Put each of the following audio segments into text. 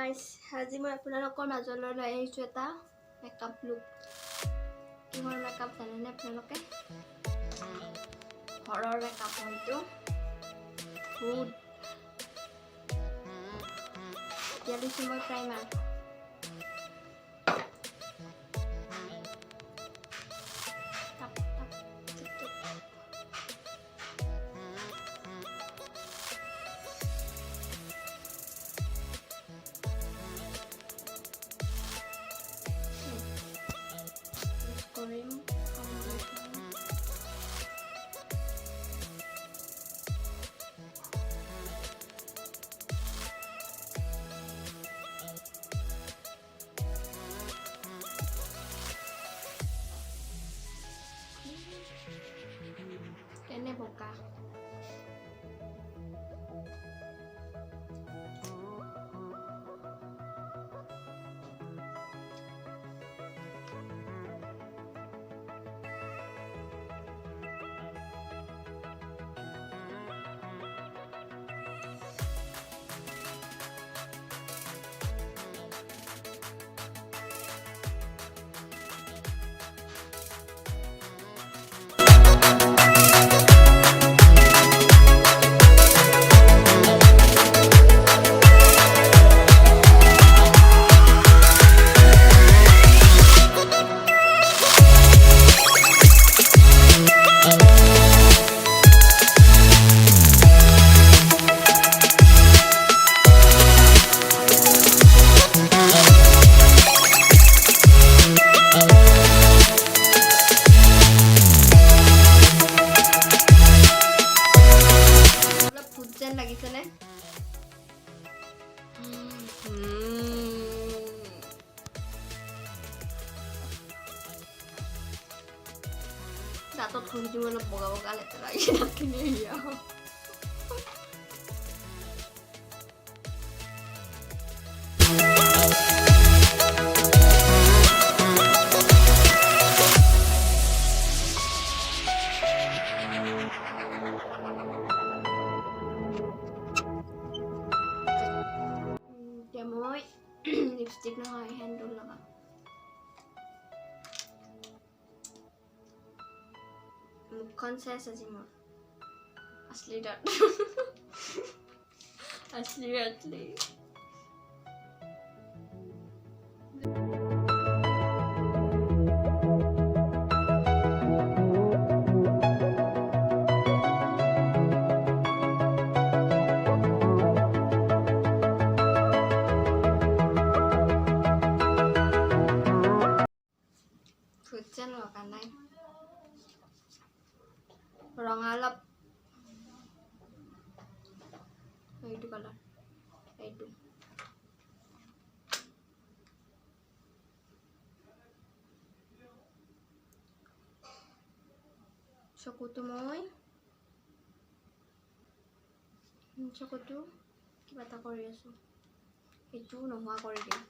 Guys, আজি মই আপোনালোকৰ মাজলৈ লৈ আহিছোঁ এটা মেকআপ লুক। কিহৰ মেকআপ জানেনে আপোনালোকে? ঘৰৰ মেকআপ হয়তো বহুত। এতিয়া দিছোঁ মই প্ৰাইমাৰ। কৰিম কেনে বকা লাগিছেনে? দাঁতত ঘঁহি দিওঁ অলপ বগা বগা লেতেৰা এইখিনি মই লিপষ্টিক নহয় হেণ্ডল লগাম। মুখখন চেচ আজি মোৰ আছলি দাঁত আছলি আছলি ফুটছেন লগা নাই ৰঙা অলপ এইটো কালাৰ এইটো চকুটো মই চকুটো কিবা এটা কৰি আছোঁ, সেইটো নোহোৱা কৰি দিম।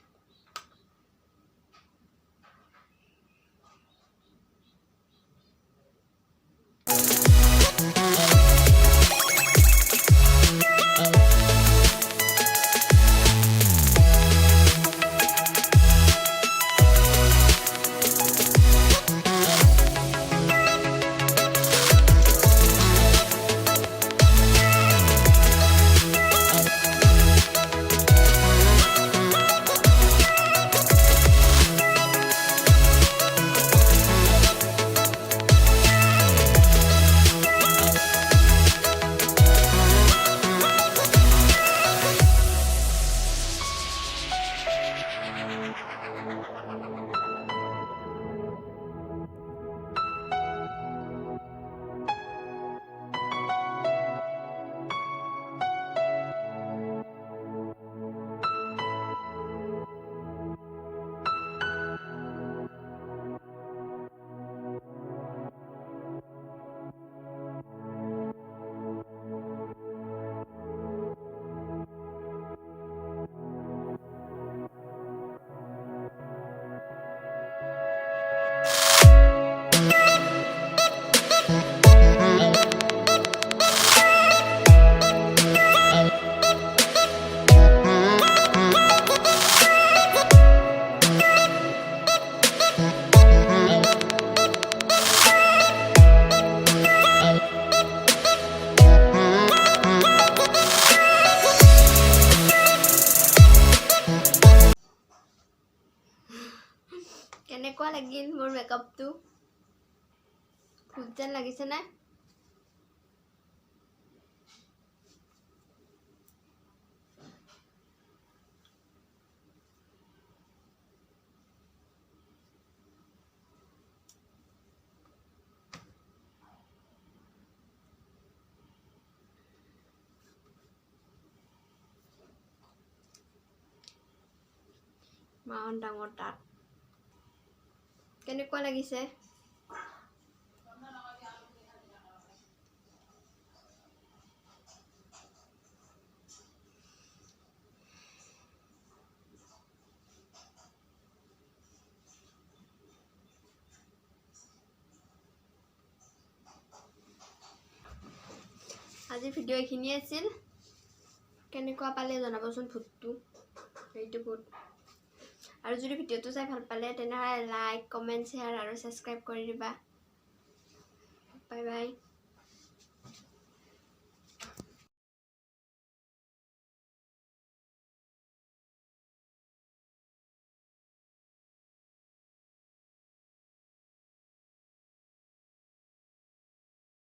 কেনেকুৱা লাগিল মোৰ মেকআপটো ভূত যেন লাগিছে নে মাউন ডাঙৰ তাত কেনেকুৱা লাগিছে আজি ভিডিও এইখিনি আছিল কেনেকুৱা পালে জনাবচোন ভূতটো এইটো ভূত আৰু যদি ভিডিওটো চাই ভাল পালে তেনেহলে লাইক কমেন্ট শেয়াৰ আৰু সাবস্ক্ৰাইব কৰি দিবা বাই বাই